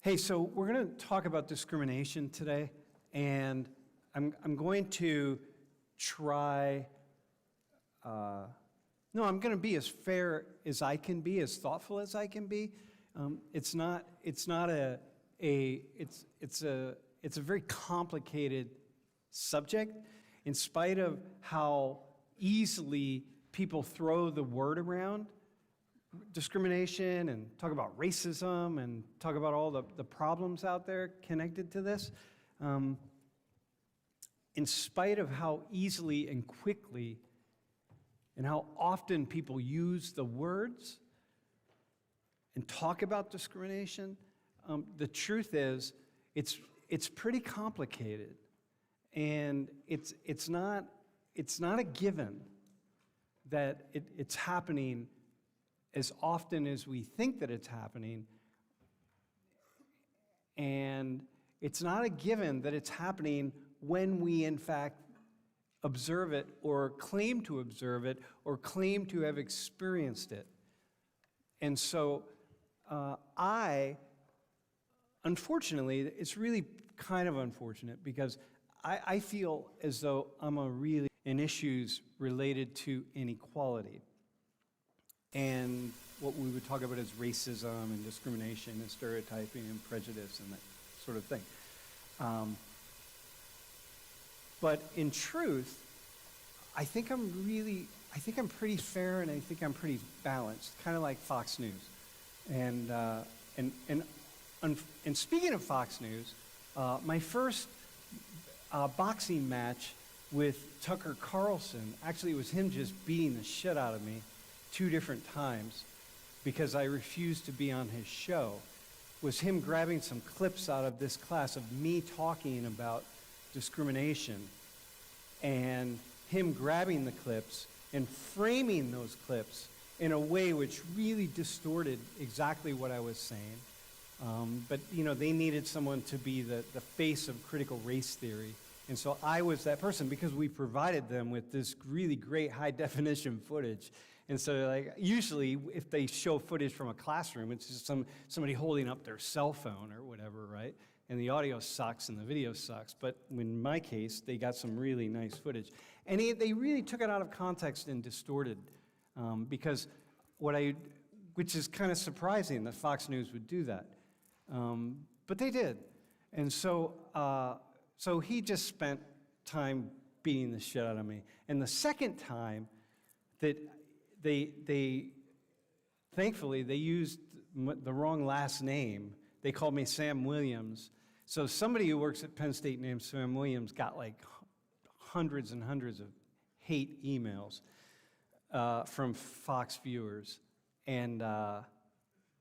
Hey, so we're going to talk about discrimination today, and I'm going to try, I'm going to be as fair as I can be, as thoughtful as I can be. It's a very complicated subject, in spite of how easily people throw the word around. Discrimination and talk about racism and talk about all the problems out there connected to this. In spite of how easily and quickly and how often people use the words and talk about discrimination, the truth is it's pretty complicated, and it's not a given that it's happening as often as we think that it's happening, and it's not a given that it's happening when we in fact observe it or claim to observe it or claim to have experienced it. And so unfortunately, it's really kind of unfortunate because I feel as though I'm really in issues related to inequality and what we would talk about as racism and discrimination and stereotyping and prejudice and that sort of thing. But in truth, I think I'm pretty fair, and I think I'm pretty balanced, kind of like Fox News. And speaking of Fox News, my first boxing match with Tucker Carlson, actually it was him just beating the shit out of me 2 different times because I refused to be on his show, was him grabbing some clips out of this class of me talking about discrimination and him grabbing the clips and framing those clips in a way which really distorted exactly what I was saying. But they needed someone to be the face of critical race theory. And so I was that person because we provided them with this really great high-definition footage. And so usually if they show footage from a classroom, it's just somebody holding up their cell phone or whatever, right? And the audio sucks and the video sucks. But in my case, they got some really nice footage. And they really took it out of context and distorted because which is kind of surprising that Fox News would do that. But they did. And so he just spent time beating the shit out of me. And the second time that thankfully, they used the wrong last name. They called me Sam Williams. So somebody who works at Penn State named Sam Williams got like hundreds and hundreds of hate emails from Fox viewers, and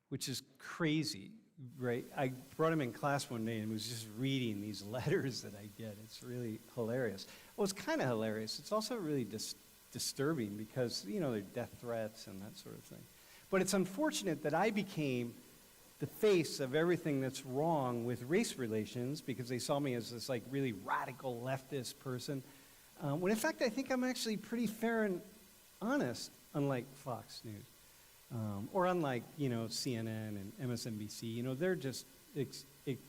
which is crazy, right? I brought him in class one day and was just reading these letters that I get. It's really hilarious. Well, it's kind of hilarious. It's also really disturbing because, they're death threats and that sort of thing. But it's unfortunate that I became the face of everything that's wrong with race relations because they saw me as this really radical leftist person, when in fact I think I'm actually pretty fair and honest, unlike Fox News, or unlike, CNN and MSNBC.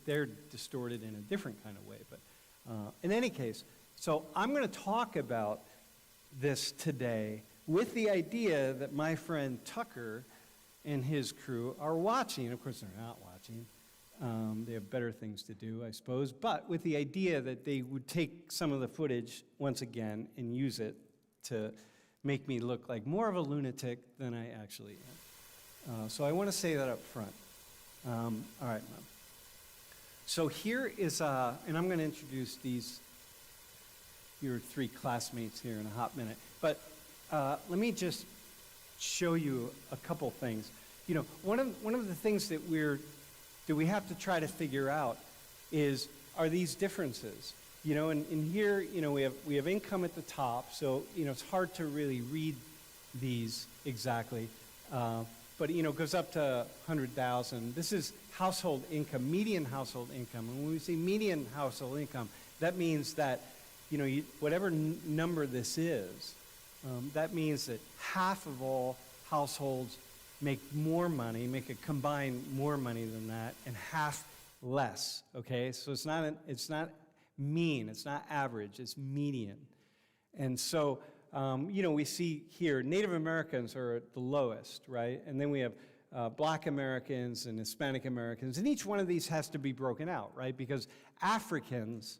They're distorted in a different kind of way. But in any case, so I'm going to talk about this today with the idea that my friend Tucker and his crew are watching. Of course, they're not watching. They have better things to do, I suppose. But with the idea that they would take some of the footage once again and use it to make me look like more of a lunatic than I actually am. So I want to say that up front. All right, Mom. So here is, and I'm going to introduce your 3 classmates here in a hot minute. But let me just show you a couple things. One of the things that we have to try to figure out are these differences. And here, we have income at the top, so it's hard to really read these exactly. But it goes up to 100,000. This is household income, median household income. And when we say median household income, that means that whatever number this is, that means that half of all households make more money, make a combined more money than that, and half less, okay? So it's not mean, it's not average, it's median. And so, we see here Native Americans are at the lowest, right? And then we have Black Americans and Hispanic Americans, and each one of these has to be broken out, right? Because Africans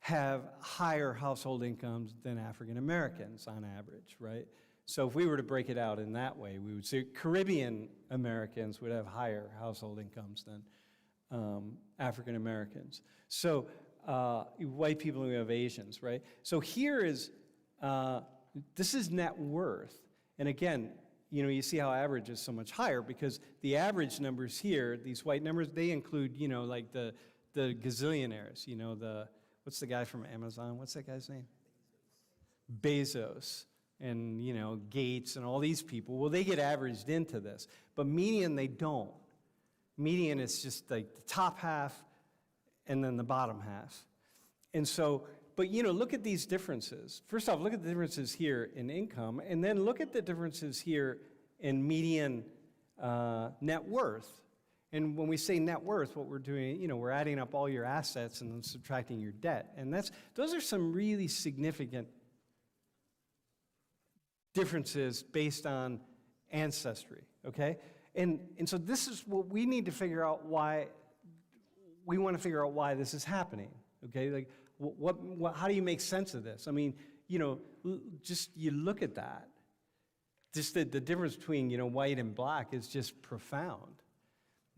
have higher household incomes than African Americans on average, right? So if we were to break it out in that way, we would say Caribbean Americans would have higher household incomes than African Americans. So white people, we have Asians, right? So here is, this is net worth. And again, you see how average is so much higher because the average numbers here, these white numbers, they include, like the gazillionaires, what's the guy from Amazon? What's that guy's name? Bezos. And, Gates and all these people. Well, they get averaged into this. But median, they don't. Median is just like the top half and then the bottom half. And so, but, look at these differences. First off, look at the differences here in income, and then look at the differences here in median net worth. And when we say net worth, what we're doing, we're adding up all your assets and then subtracting your debt. And those are some really significant differences based on ancestry, okay? And so this is what we need to figure out why, we want to figure out why this is happening, okay? Like, how do you make sense of this? I mean, just you look at that. Just the difference between, white and black is just profound.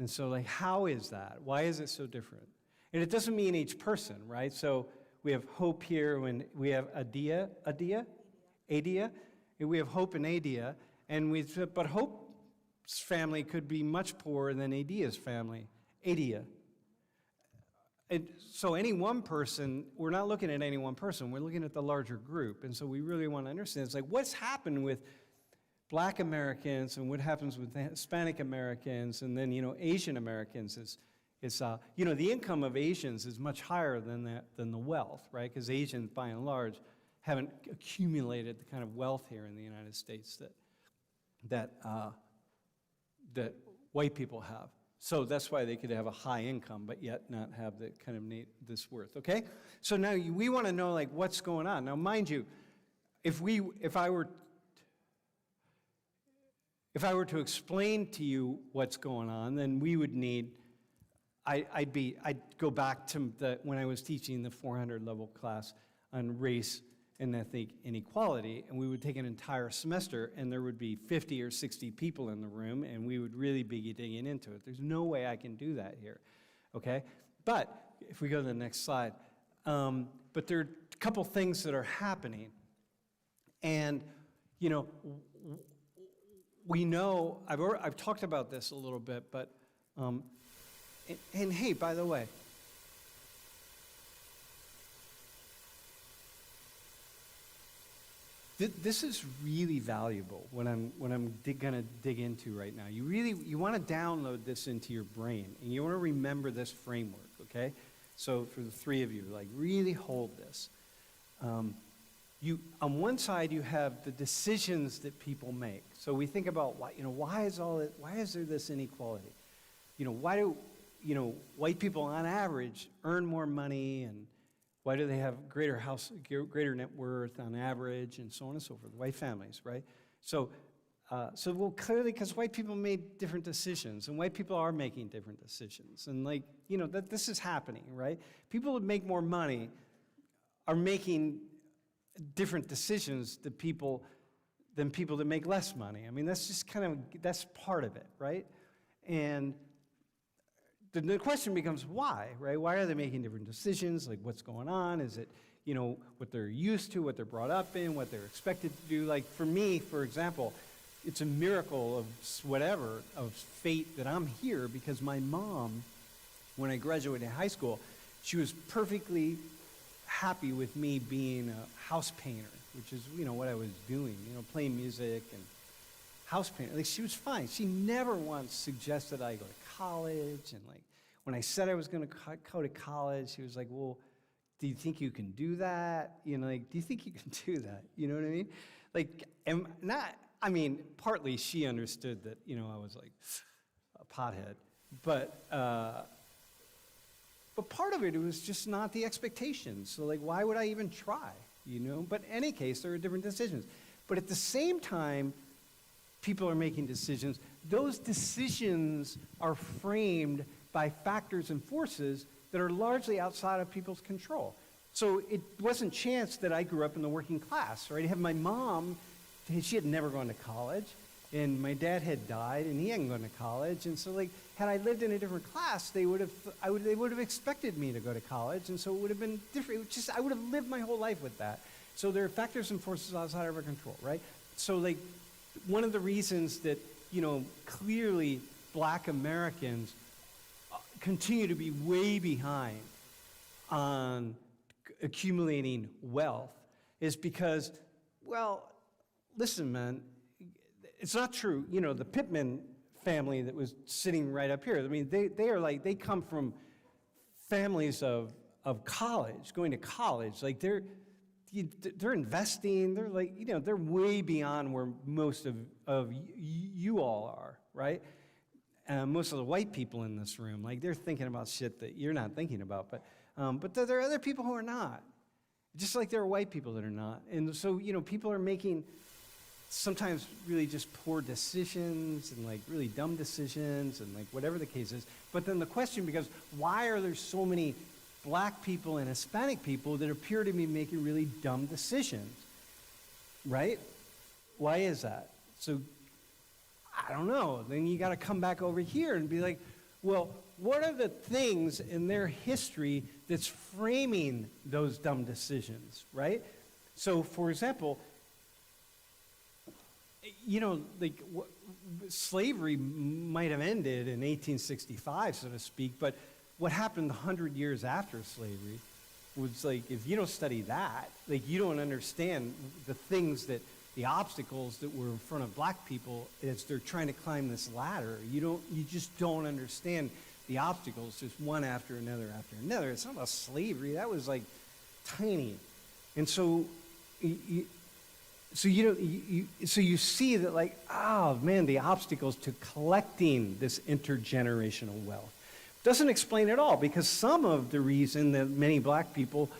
And so, like, how is that? Why is it so different? And it doesn't mean each person, right? So we have Hope here, when we have Adia, and we have Hope and Adia, but Hope's family could be much poorer than Adia's family, Adia. And so any one person, we're not looking at any one person, we're looking at the larger group. And so we really want to understand, it's like, what's happened with Black Americans and what happens with Hispanic Americans and then, Asian Americans is the income of Asians is much higher than the wealth, right? Because Asians, by and large, haven't accumulated the kind of wealth here in the United States that white people have. So that's why they could have a high income, but yet not have the kind of this worth, okay? So now we want to know, like, what's going on. Now, mind you, if I were to explain to you what's going on, then we would need, I'd go back to when I was teaching the 400 level class on race and ethnic inequality, and we would take an entire semester, and there would be 50 or 60 people in the room, and we would really be digging into it. There's no way I can do that here, okay? But if we go to the next slide, but there are a couple things that are happening, and we know, I've talked about this a little bit, but, and hey, by the way, this is really valuable, what I'm going to dig into right now. You want to download this into your brain, and you want to remember this framework, okay? So for the three of you, like, really hold this. On one side, you have the decisions that people make. So we think about why is there this inequality? Why do white people on average earn more money, and why do they have greater net worth on average, and so on and so forth? White families, right? So well, clearly, because white people made different decisions, and white people are making different decisions, and that this is happening, right? People that make more money are making different decisions than people that make less money. I mean, that's just that's part of it, right? And the question becomes why, right? Why are they making different decisions? Like, what's going on? Is it, what they're used to, what they're brought up in, what they're expected to do? Like, for me, for example, it's a miracle of fate that I'm here, because my mom, when I graduated high school, she was perfectly happy with me being a house painter, which is, what I was doing, playing music and house painter. Like, she was fine. She never once suggested I go to college, and when I said I was going to go to college, she was like, well, do you think you can do that? Do you think you can do that? You know what I mean? Partly she understood that, I was like a pothead, but But part of it was just not the expectations. So like, why would I even try, you know? But in any case, there are different decisions. But at the same time, people are making decisions. Those decisions are framed by factors and forces that are largely outside of people's control. So it wasn't chance that I grew up in the working class, right? I have my mom, she had never gone to college, and my dad had died, and he hadn't gone to college, and so like, had I lived in a different class, they would have expected me to go to college, and so it would have been different. It was just, I would have lived my whole life with that. So there are factors and forces outside of our control, right? So like, one of the reasons that, you know, clearly black Americans continue to be way behind on accumulating wealth is because, well, listen, man, it's not true. You know, the Pittman family that was sitting right up here, I mean, they are like, they come from families of college, going to college. Like, they're investing, they're like, you know, they're way beyond where most of you all are, right? Most of the white people in this room, like, they're thinking about shit that you're not thinking about, but there are other people who are not, just like there are white people that are not. And so, you know, people are making sometimes really just poor decisions and like really dumb decisions and like whatever the case is. But then the question becomes, why are there so many black people and Hispanic people that appear to be making really dumb decisions, right? Why is that? So, I don't know. Then you got to come back over here and be like, well, what are the things in their history that's framing those dumb decisions, right? So, for example, you know, like slavery might have ended in 1865, so to speak, but what happened 100 years after slavery was like, if you don't study that, like you don't understand the things that, the obstacles that were in front of black people as they're trying to climb this ladder. You just don't understand the obstacles, just one after another after another. It's not about slavery, that was like tiny. And so, so you see that like, oh man, the obstacles to collecting this intergenerational wealth. Doesn't explain it all, because some of the reason that many black people,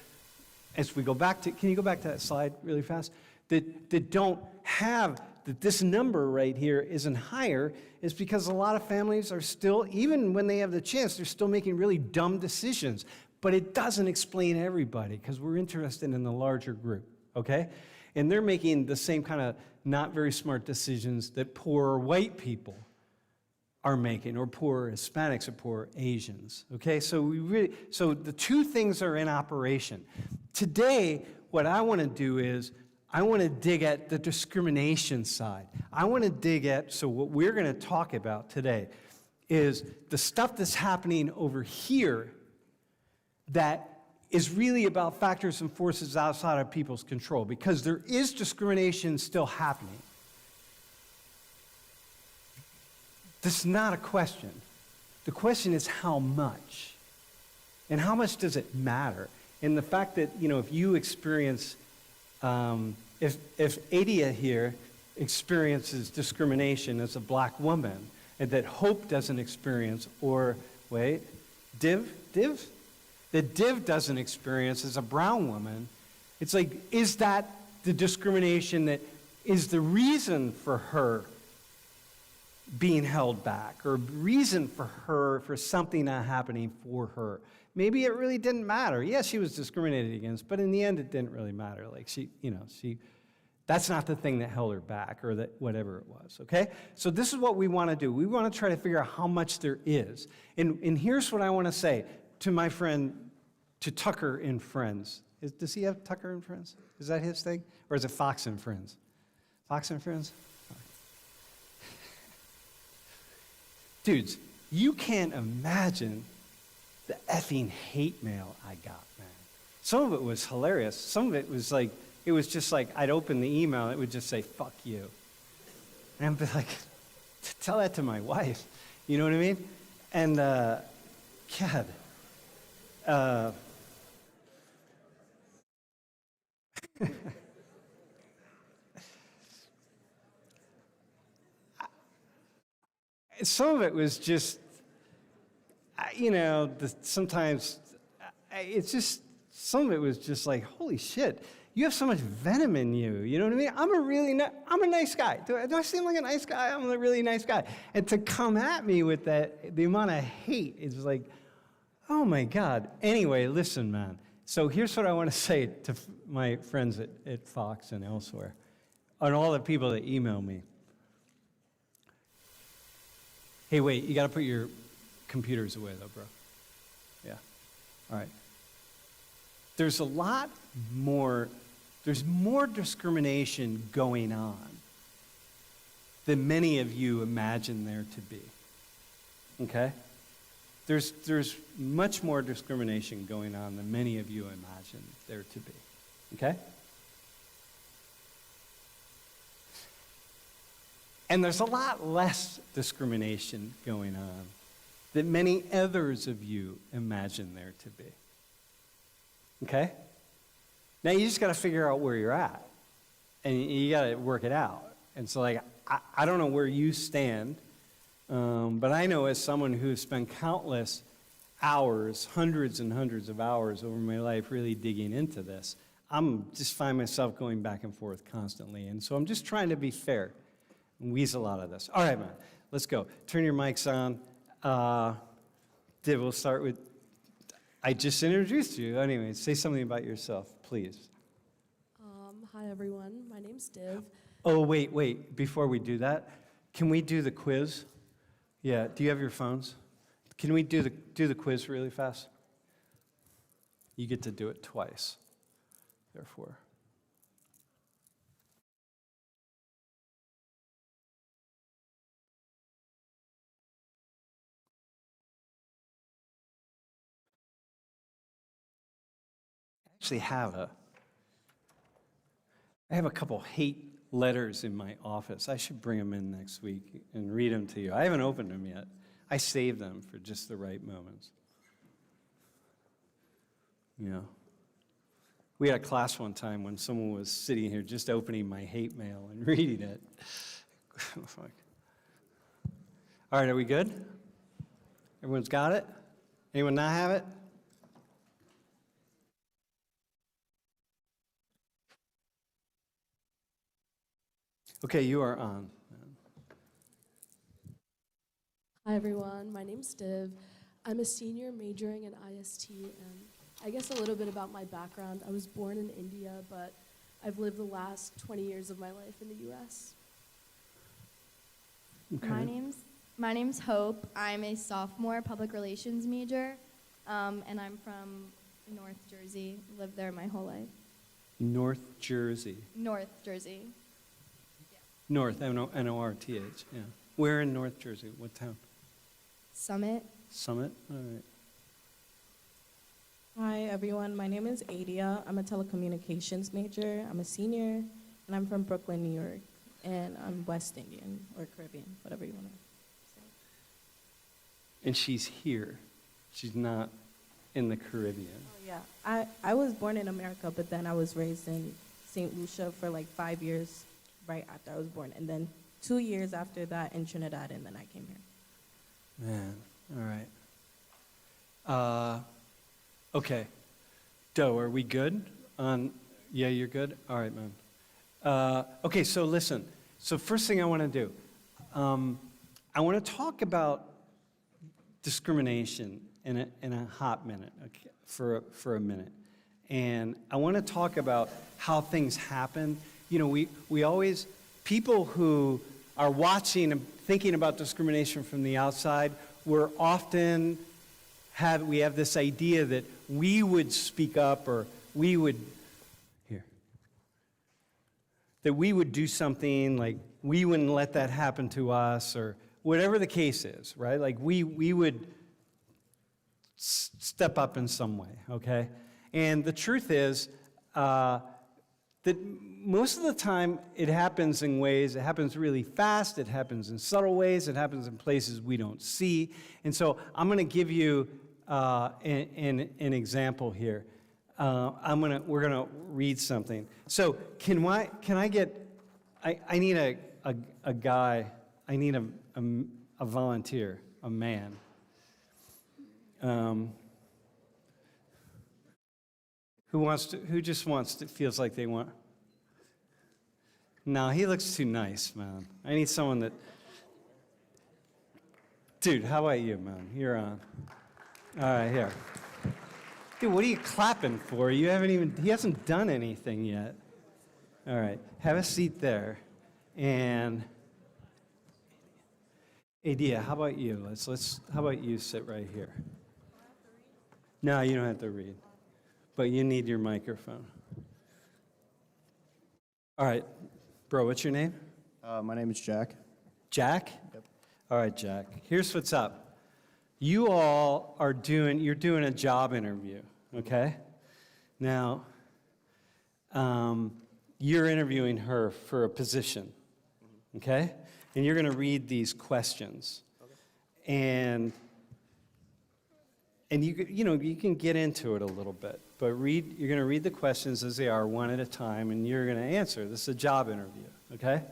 as we go back to, can you go back to that slide really fast? That don't have, that this number right here isn't higher, is because a lot of families are still, even when they have the chance, they're still making really dumb decisions. But it doesn't explain everybody, because we're interested in the larger group, okay? And they're making the same kind of not very smart decisions that poor white people are making, or poor Hispanics or poor Asians, okay? So so the two things are in operation. Today, what I want to do is, I want to dig at the discrimination side. I want to dig at, so what we're going to talk about today is the stuff that's happening over here that is really about factors and forces outside of people's control, because there is discrimination still happening. This is not a question. The question is how much? And how much does it matter? And the fact that, you know, if you experience, if Adia here experiences discrimination as a black woman, and that Hope doesn't experience, or, wait, that Div doesn't experience as a brown woman, it's like, is that the discrimination that is the reason for her being held back, or reason for her, for something not happening for her? Maybe it really didn't matter. Yes, she was discriminated against, but in the end, it didn't really matter. Like that's not the thing that held her back, or that whatever it was, okay? So this is what we want to do. We want to try to figure out how much there is. And here's what I want to say to my friend, to Tucker in Friends. Does he have Tucker in Friends? Is that his thing? Or is it Fox and Friends? Fox and Friends? Dudes, you can't imagine the effing hate mail I got, man. Some of it was hilarious. Some of it was like, it was just like, I'd open the email, and it would just say, fuck you. And I'd be like, tell that to my wife. You know what I mean? And, God. Some of it was just, you know, sometimes it's just, some of it was just like, holy shit, you have so much venom in you. You know what I mean? I'm a nice guy. Do I seem like a nice guy? I'm a really nice guy. And to come at me with that, the amount of hate is like, oh my God. Anyway, listen, man. So here's what I want to say to my friends at Fox and elsewhere, and all the people that email me. Hey, wait, you got to put your computers away, though, bro. Yeah. All right. There's more discrimination going on than many of you imagine there to be. Okay? There's much more discrimination going on than many of you imagine there to be. Okay? And there's a lot less discrimination going on than many others of you imagine there to be. Okay? Now you just got to figure out where you're at. And you got to work it out. And so, like, I don't know where you stand, but I know as someone who's spent countless hours, hundreds and hundreds of hours over my life really digging into this, I'm just find myself going back and forth constantly. And so I'm just trying to be fair and weasel out of this. All right, man, let's go. Turn your mics on. We'll start with, I just introduced you. Anyway, say something about yourself, please. Hi, everyone. My name's Div. Oh, wait. Before we do that, can we do the quiz? Yeah, do you have your phones? Can we do the quiz really fast? You get to do it twice, therefore. I actually have a couple hate letters in my office. I should bring them in next week and read them to you. I haven't opened them yet. I saved them for just the right moments. You know, we had a class one time when someone was sitting here just opening my hate mail and reading it. All right, are we good? Everyone's got it? Anyone not have it? Okay, you are on. Hi, everyone. My name's Div. I'm a senior majoring in IST, and I guess a little bit about my background. I was born in India, but I've lived the last 20 years of my life in the U.S. Okay. My name's Hope. I'm a sophomore public relations major, and I'm from North Jersey. Lived there my whole life. North Jersey. North Jersey. North, N-O-R-T-H, yeah. Where in North Jersey? What town? Summit. Summit? All right. Hi, everyone. My name is Adia. I'm a telecommunications major. I'm a senior, and I'm from Brooklyn, New York. And I'm West Indian or Caribbean, whatever you want to say. And she's here. She's not in the Caribbean. Oh, yeah. I was born in America, but then I was raised in St. Lucia for like 5 years right after I was born. And then 2 years after that in Trinidad, and then I came here. Man, all right. Okay. Doe, are we good? Yeah, you're good? All right, man. Okay, so listen. So first thing I want to do, I want to talk about discrimination in a hot minute, okay, for a minute. And I want to talk about how things happen. You know, we always, people who are watching and thinking about discrimination from the outside, we have this idea that we would speak up or that we would do something, like we wouldn't let that happen to us, or whatever the case is, right? Like we would step up in some way, okay? And the truth is that most of the time it happens in ways, it happens really fast, it happens in subtle ways, it happens in places we don't see. And so I'm going to give you an example here. We're going to read something. So I need a guy, I need a volunteer, a man. Who just wants to, feels like they want? No, he looks too nice, man. I need someone that, dude, how about you, man? You're on. All right, here. Dude, what are you clapping for? He hasn't done anything yet. All right, have a seat there. And Adia, how about you? How about you sit right here? No, you don't have to read, but you need your microphone. All right, bro, what's your name? My name is Jack. Jack? Yep. All right, Jack. Here's what's up. You all you're doing a job interview, okay? Now, you're interviewing her for a position, okay? And you're going to read these questions. Okay. And you can get into it a little bit, but you're going to read the questions as they are, one at a time, and you're going to answer. This is a job interview, okay?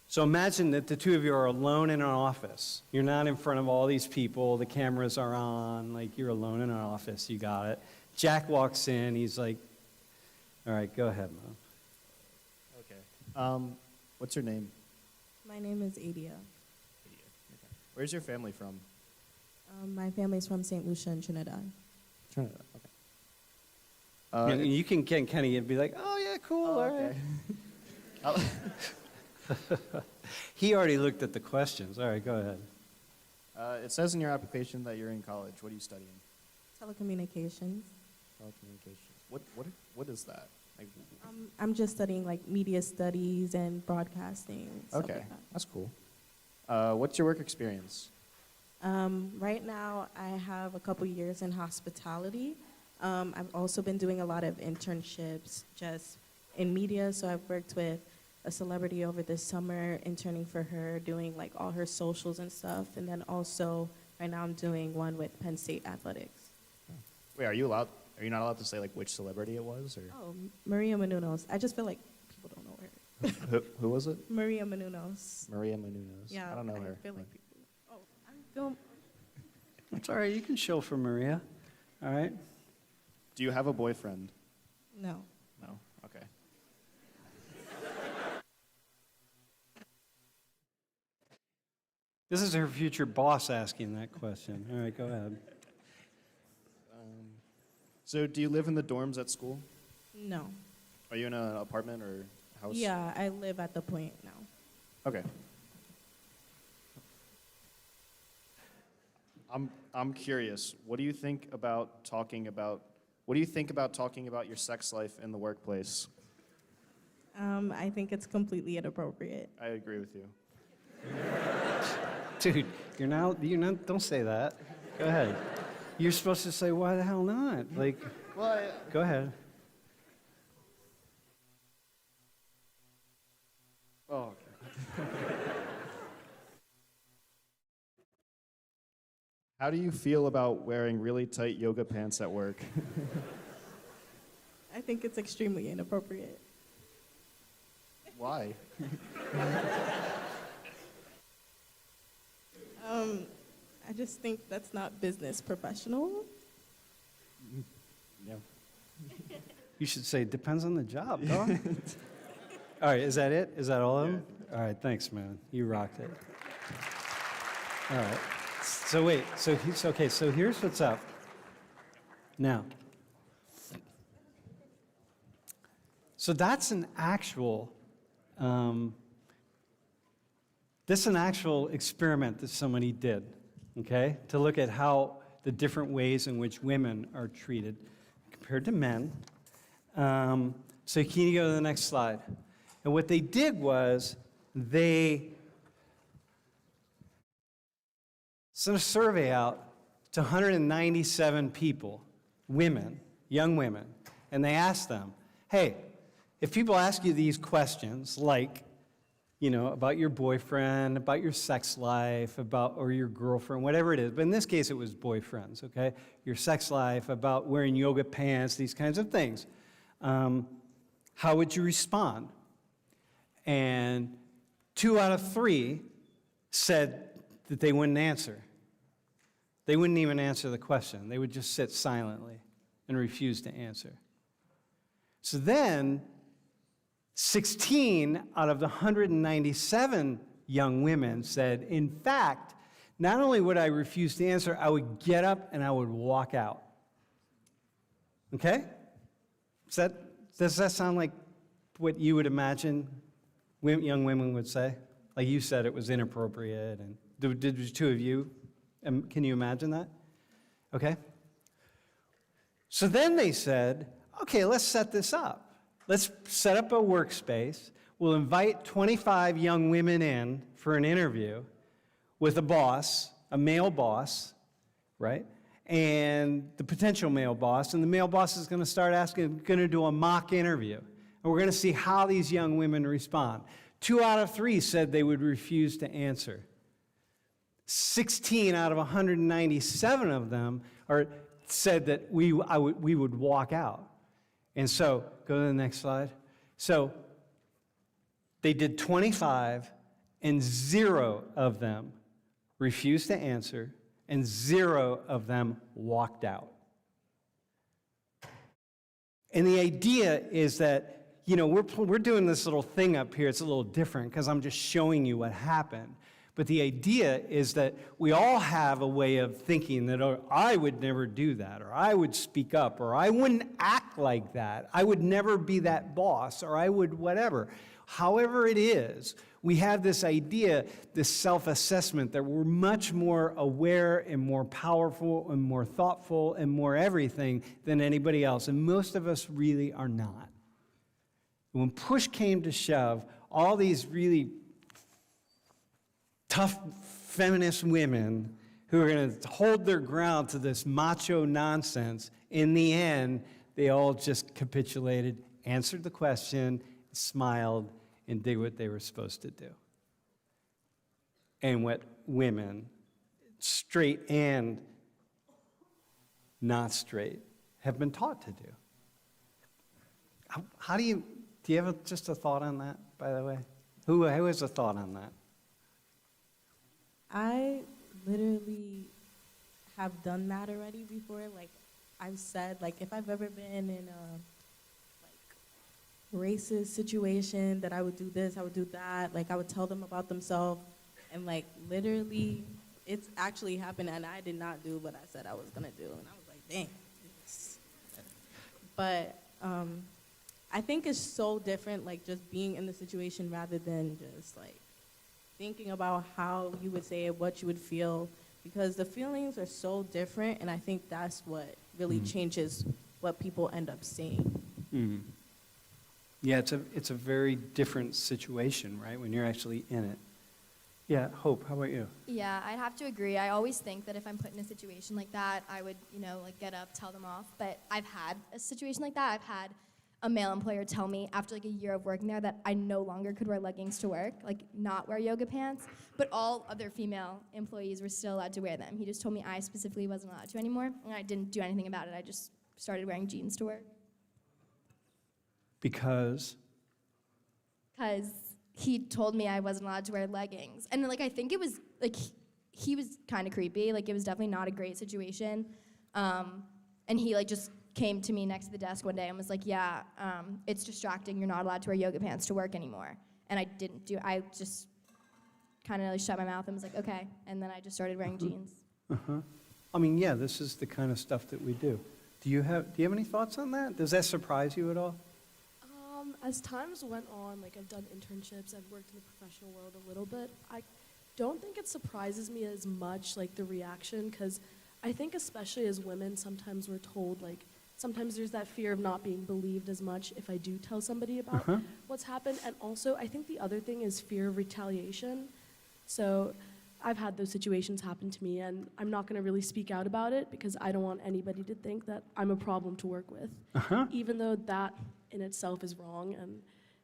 So imagine that the two of you are alone in an office. You're not in front of all these people. The cameras are on. Like, you're alone in an office. You got it. Jack walks in. He's like, all right, go ahead, Mom. Okay. What's your name? My name is Adia. Okay. Where's your family from? My family's from St. Lucia in Trinidad. Trinidad. Okay. You can kind of be like, oh, yeah, cool, all right. Okay. He already looked at the questions. All right, go ahead. It says in your application that you're in college. What are you studying? Telecommunications. Telecommunications. What is that? Like, I'm just studying like media studies and broadcasting. Stuff okay, like that. that's cool. What's your work experience? Right now, I have a couple years in hospitality. I've also been doing a lot of internships just in media. So I've worked with a celebrity over this summer, interning for her, doing like all her socials and stuff. And then also, right now I'm doing one with Penn State Athletics. Wait, are you not allowed to say like which celebrity it was, or Oh, Maria Menounos. I just feel like people don't know her. who was it? Maria Menounos. Maria Menounos. Yeah, I don't know her. feel like people. Oh, I'm film. It's all right. You can show for Maria. All right? Do you have a boyfriend? No. No. Okay. This is her future boss asking that question. All right, go ahead. So, do you live in the dorms at school? No. Are you in an apartment or house? Yeah, I live at the Point now. Okay. I'm curious. What do you think about talking about your sex life in the workplace? I think it's completely inappropriate. I agree with you. Dude, don't say that. Go ahead. You're supposed to say, why the hell not? Like, Well, go ahead. oh, okay. How do you feel about wearing really tight yoga pants at work? I think it's extremely inappropriate. Why? I just think that's not business professional. Yeah. You should say, depends on the job, dog. All right, is that it? Is that all of them? All right, thanks, man. You rocked it. All right. So wait, so here's what's up. Now, so that's an actual, this is an actual experiment that somebody did, okay, to look at how the different ways in which women are treated compared to men. So can you go to the next slide? And what they did was they sent a survey out to 197 people, women, young women, and they asked them, hey, if people ask you these questions, like, about your boyfriend, about your sex life, or your girlfriend, whatever it is, but in this case it was boyfriends, okay? Your sex life, about wearing yoga pants, these kinds of things. How would you respond? And 2 out of 3 said that they wouldn't answer. They wouldn't even answer the question. They would just sit silently, and refused to answer. So then, 16 out of the 197 young women said, in fact, not only would I refuse to answer, I would get up and I would walk out. Okay? Does that sound like what you would imagine young women would say? Like you said, it was inappropriate. And did the two of you, can you imagine that? Okay? So then they said, okay, let's set this up. Let's set up a workspace. We'll invite 25 young women in for an interview with a boss, a male boss, right? And the potential male boss. And the male boss is going to start asking, going to do a mock interview. And we're going to see how these young women respond. 2 out of 3 said they would refuse to answer. 16 out of 197 of them said that we would walk out. And so, go to the next slide. So, they did 25, and 0 of them refused to answer, and 0 of them walked out. And the idea is that, we're doing this little thing up here. It's a little different because I'm just showing you what happened. But the idea is that we all have a way of thinking that, oh, I would never do that, or I would speak up, or I wouldn't act like that. I would never be that boss, or I would whatever. However it is, we have this idea, this self-assessment that we're much more aware and more powerful and more thoughtful and more everything than anybody else. And most of us really are not. When push came to shove, all these really tough feminist women who are going to hold their ground to this macho nonsense, in the end, they all just capitulated, answered the question, smiled, and did what they were supposed to do. And what women, straight and not straight, have been taught to do. How do you have just a thought on that, by the way? Who has a thought on that? I literally have done that already before. Like, I've said, like, if I've ever been in a racist situation, that I would do this, I would do that. Like, I would tell them about themselves, and like literally, it's actually happened, and I did not do what I said I was gonna do, and I was like, dang. But I think it's so different, like just being in the situation rather than just like thinking about how you would say it, what you would feel, because the feelings are so different, and I think that's what really changes what people end up saying. Mm. Yeah, it's a very different situation, right, when you're actually in it. Yeah, Hope, how about you? Yeah, I'd have to agree. I always think that if I'm put in a situation like that, I would, get up, tell them off. But I've had a situation like that. I've had a male employer tell me after like a year of working there that I no longer could wear leggings to work, like not wear yoga pants, but all other female employees were still allowed to wear them. He just told me I specifically wasn't allowed to anymore, and I didn't do anything about it. I just started wearing jeans to work. Because he told me I wasn't allowed to wear leggings. And like I think it was like he was kind of creepy. Like it was definitely not a great situation. And he like just came to me next to the desk one day and was like, yeah, it's distracting. You're not allowed to wear yoga pants to work anymore. And I just kind of like shut my mouth and was like, okay. And then I just started wearing jeans. Uh-huh. I mean, yeah, this is the kind of stuff that we do. Do you have any thoughts on that? Does that surprise you at all? As times went on, like I've done internships, I've worked in the professional world a little bit, I don't think it surprises me as much, like the reaction, because I think especially as women, sometimes we're told, like, sometimes there's that fear of not being believed as much if I do tell somebody about what's happened. And also, I think the other thing is fear of retaliation. So I've had those situations happen to me, and I'm not going to really speak out about it because I don't want anybody to think that I'm a problem to work with, even though that in itself is wrong. And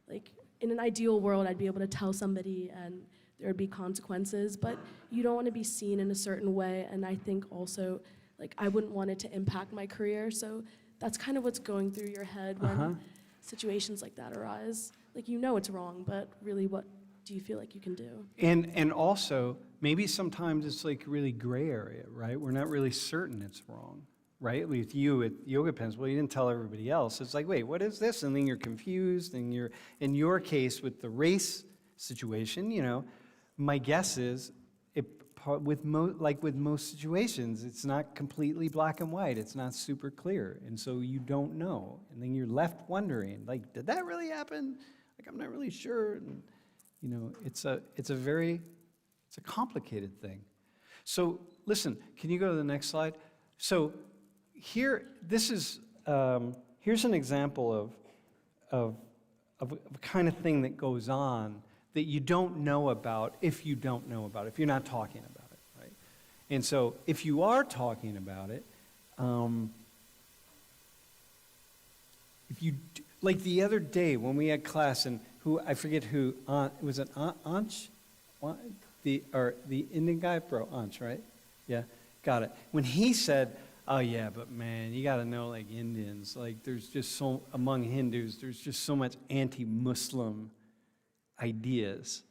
like in an ideal world, I'd be able to tell somebody and there would be consequences, but you don't want to be seen in a certain way. And I think also, like, I wouldn't want it to impact my career. So that's kind of what's going through your head when situations like that arise. Like, it's wrong, but really what do you feel like you can do? And also, maybe sometimes it's like really gray area, right? We're not really certain it's wrong, right? With you at yoga pens, well, you didn't tell everybody else. It's like, wait, what is this? And then you're confused, and you're, in your case, with the race situation, my guess is, with most situations, it's not completely black and white. It's not super clear, and so you don't know, and then you're left wondering, like, did that really happen? Like, I'm not really sure. And, it's a complicated thing. So listen, can you go to the next slide? So here, here's an example of a kind of thing that goes on that you don't know about if you don't know about it, if you're not talking about it, right? And so if you are talking about it, like the other day when we had class, and I forget who, was it Anch? The Indian guy, bro, Anch, right? Yeah, got it. When he said, oh yeah, but man, you got to know, like, Indians, like, there's just among Hindus, there's just so much anti-Muslim ideas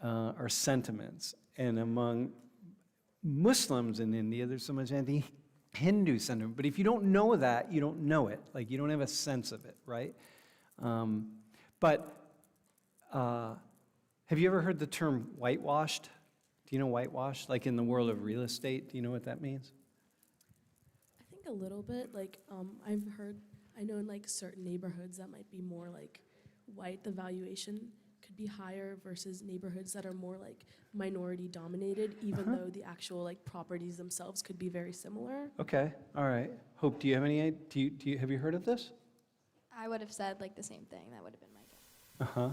or sentiments, and among Muslims in India, there's so much anti-Hindu sentiment. But if you don't know that, you don't know it. Like, you don't have a sense of it, right? Have you ever heard the term whitewashed? Do you know whitewashed? Like, in the world of real estate, do you know what that means? I think a little bit. Like, I know in like certain neighborhoods that might be more like white, the valuation could be higher versus neighborhoods that are more like minority dominated, even though the actual like properties themselves could be very similar. Okay, all right. Hope, do you have any, have you heard of this? I would have said like the same thing. That would have been my guess. Uh-huh.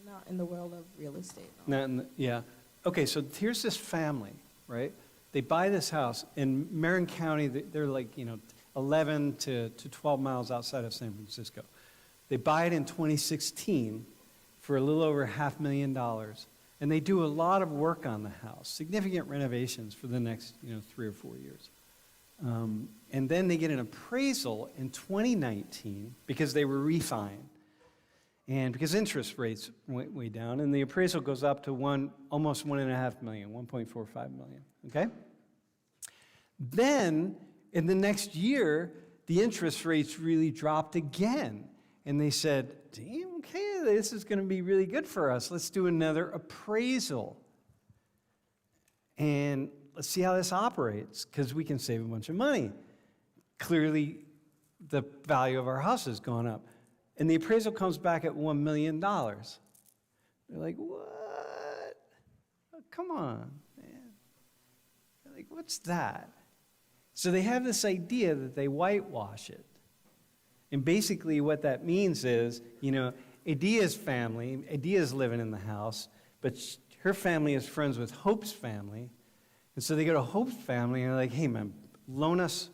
Not in the world of real estate. No. Yeah. Okay, so here's this family, right? They buy this house in Marin County. They're like, 11 to 12 miles outside of San Francisco. They buy it in 2016 for a little over $500,000. And they do a lot of work on the house, significant renovations for the next, 3 or 4 years. And then they get an appraisal in 2019 because they were refined. And because interest rates went way down, and the appraisal goes up to almost $1.5 million, $1.45 million, okay? Then, in the next year, the interest rates really dropped again. And they said, damn, okay, this is going to be really good for us. Let's do another appraisal. And let's see how this operates, because we can save a bunch of money. Clearly, the value of our house has gone up. And the appraisal comes back at $1 million. They're like, what? Oh, come on, man. They're like, what's that? So they have this idea that they whitewash it. And basically what that means is, Adia's family, Adia's living in the house, but her family is friends with Hope's family. And so they go to Hope's family and they're like, hey, man, loan us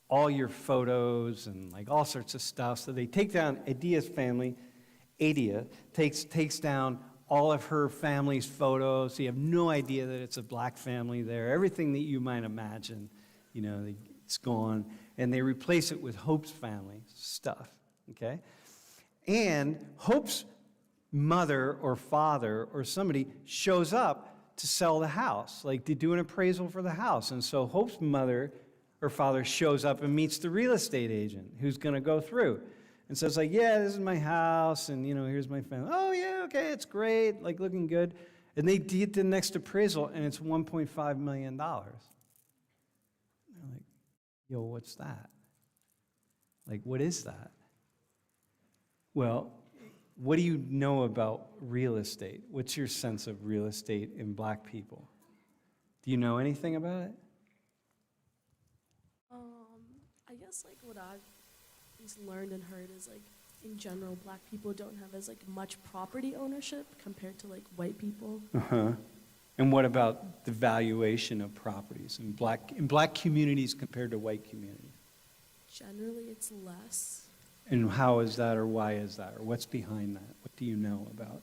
all your photos and like all sorts of stuff. So they take down Adia's family. Adia takes down all of her family's photos. So you have no idea that it's a black family there. Everything that you might imagine, it's gone. And they replace it with Hope's family stuff, okay? And Hope's mother or father or somebody shows up to sell the house, like to do an appraisal for the house. And so Hope's mother or father shows up and meets the real estate agent who's going to go through. And so it's like, yeah, this is my house, and, here's my family. Oh, yeah, okay, it's great, like looking good. And they get the next appraisal, and it's $1.5 million. They're like, yo, what's that? Like, what is that? Well, what do you know about real estate? What's your sense of real estate in black people? Do you know anything about it? I guess like what I've at least learned and heard is like in general black people don't have as like much property ownership compared to like white people. Uh-huh. And what about the valuation of properties in black communities compared to white communities? Generally it's less. And how is that, or why is that, or what's behind that? What do you know about?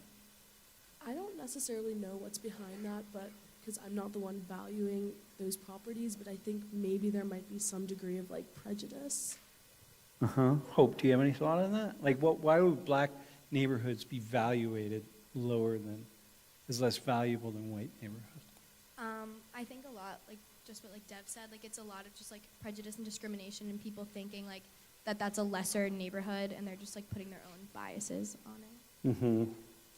I don't necessarily know what's behind that, but because I'm not the one valuing those properties, but I think maybe there might be some degree of like prejudice. Uh-huh. Hope, do you have any thought on that? Like, why would black neighborhoods be valuated less valuable than white neighborhoods? I think a lot, like just what like Dev said. Like it's a lot of just like prejudice and discrimination and people thinking like that's a lesser neighborhood and they're just like putting their own biases on it. Mm-hmm.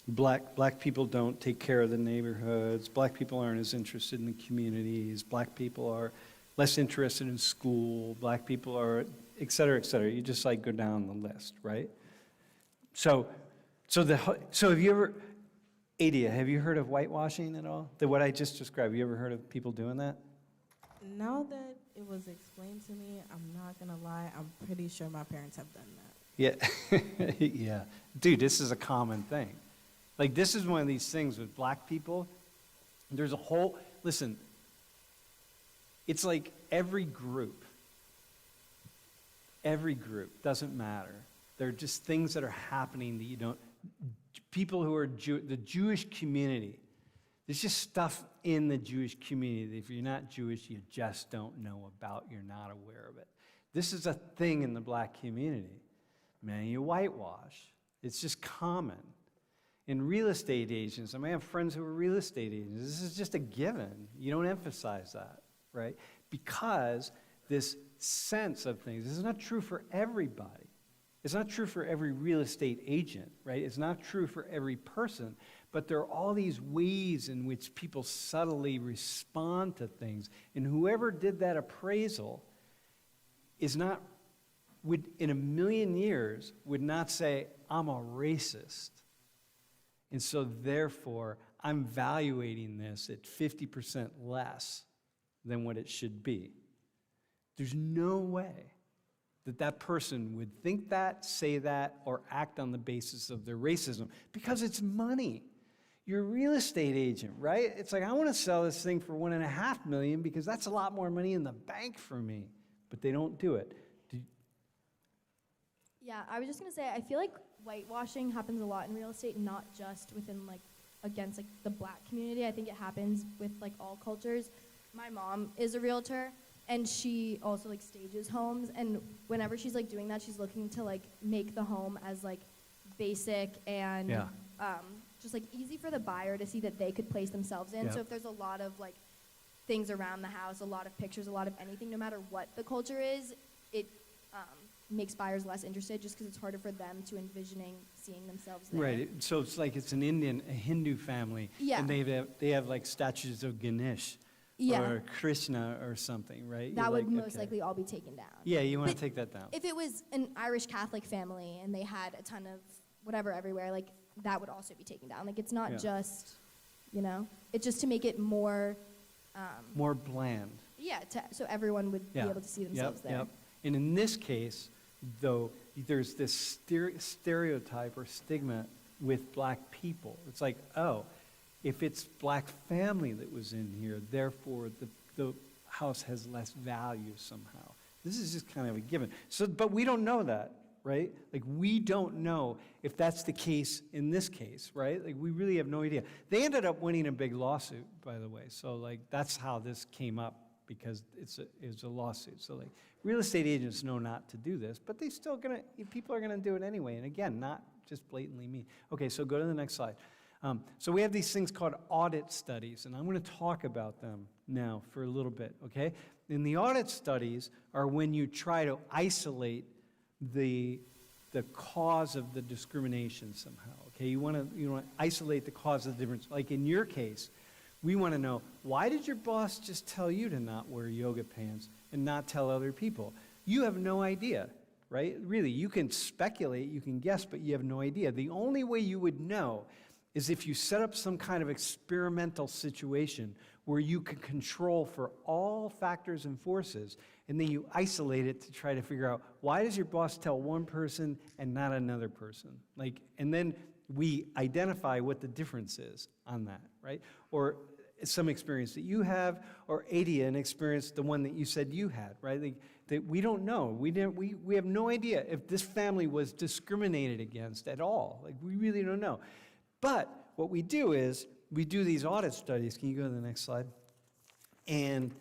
Black people don't take care of the neighborhoods. Black people aren't as interested in the communities. Black people are less interested in school. Black people are, et cetera, et cetera. You just like go down the list, right? So have you ever, Adia, have you heard of whitewashing at all? What I just described, you ever heard of people doing that? Now that it was explained to me, I'm not gonna lie, I'm pretty sure my parents have done that. Yeah, yeah. Dude, this is a common thing. Like, this is one of these things with black people. There's a whole, listen, it's like every group, doesn't matter. They're just things that are happening that you don't, people who are the Jewish community, there's just stuff in the Jewish community that if you're not Jewish, you just don't know about, you're not aware of it. This is a thing in the black community. Man, you whitewash. It's just common. In real estate agents, I may have friends who are real estate agents. This is just a given. You don't emphasize that, right? Because this sense of things, this is not true for everybody. It's not true for every real estate agent, right? It's not true for every person, but there are all these ways in which people subtly respond to things. And whoever did that appraisal is not, would in a million years, would not say, I'm a racist. And so therefore, I'm valuating this at 50% less than what it should be. There's no way that that person would think that, say that, or act on the basis of their racism, because it's money. You're a real estate agent, right? It's like, I want to sell this thing for $1.5 million because that's a lot more money in the bank for me, but they don't do it. Yeah, I was just gonna say, I feel like whitewashing happens a lot in real estate, not just within like, against like the black community. I think it happens with like all cultures. My mom is a realtor, and she also like stages homes, and whenever she's like doing that, she's looking to like make the home as like basic and Yeah. just like easy for the buyer to see that they could place themselves in. Yep. So if there's a lot of like things around the house, a lot of pictures, a lot of anything, no matter what the culture is, it makes buyers less interested just because it's harder for them to envisioning seeing themselves there. Right, so it's like it's an a Hindu family, Yeah. and they have like statues of Ganesh Yeah. or Krishna or something, right? That You're would like, most okay. likely all be taken down. Yeah, you want to But take that down. If it was an Irish Catholic family and they had a ton of whatever everywhere, like that would also be taken down. Like it's not Yeah. just, it's just to make it more, More bland. so everyone would Yeah. be able to see themselves there. Yep. And in this case, though, there's this stereotype or stigma with black people. It's like, oh, if it's black family that was in here, therefore the house has less value somehow. This is just kind of a given. So, but we don't know that, right? Like, we don't know if that's the case in this case, right? Like, we really have no idea. They ended up winning a big lawsuit, by the way. So, like, that's how this came up, because it's a lawsuit. So, like, real estate agents know not to do this, but people are gonna do it anyway. And again, not just blatantly mean. Okay, so go to the next slide. So we have these things called audit studies, and I'm going to talk about them now for a little bit, okay? And the audit studies are when you try to isolate the cause of the discrimination somehow, okay? You want to isolate the cause of the difference. Like in your case, we want to know, why did your boss just tell you to not wear yoga pants and not tell other people? You have no idea, right? Really, you can speculate, you can guess, but you have no idea. The only way you would know is if you set up some kind of experimental situation where you can control for all factors and forces, and then you isolate it to try to figure out, why does your boss tell one person and not another person? And then we identify what the difference is on that, right? Or some experience that you have, or Adia, an experience, the one that you said you had, right? That we don't know. We have no idea if this family was discriminated against at all. Like, we really don't know. But what we do is, we do these audit studies. Can you go to the next slide? And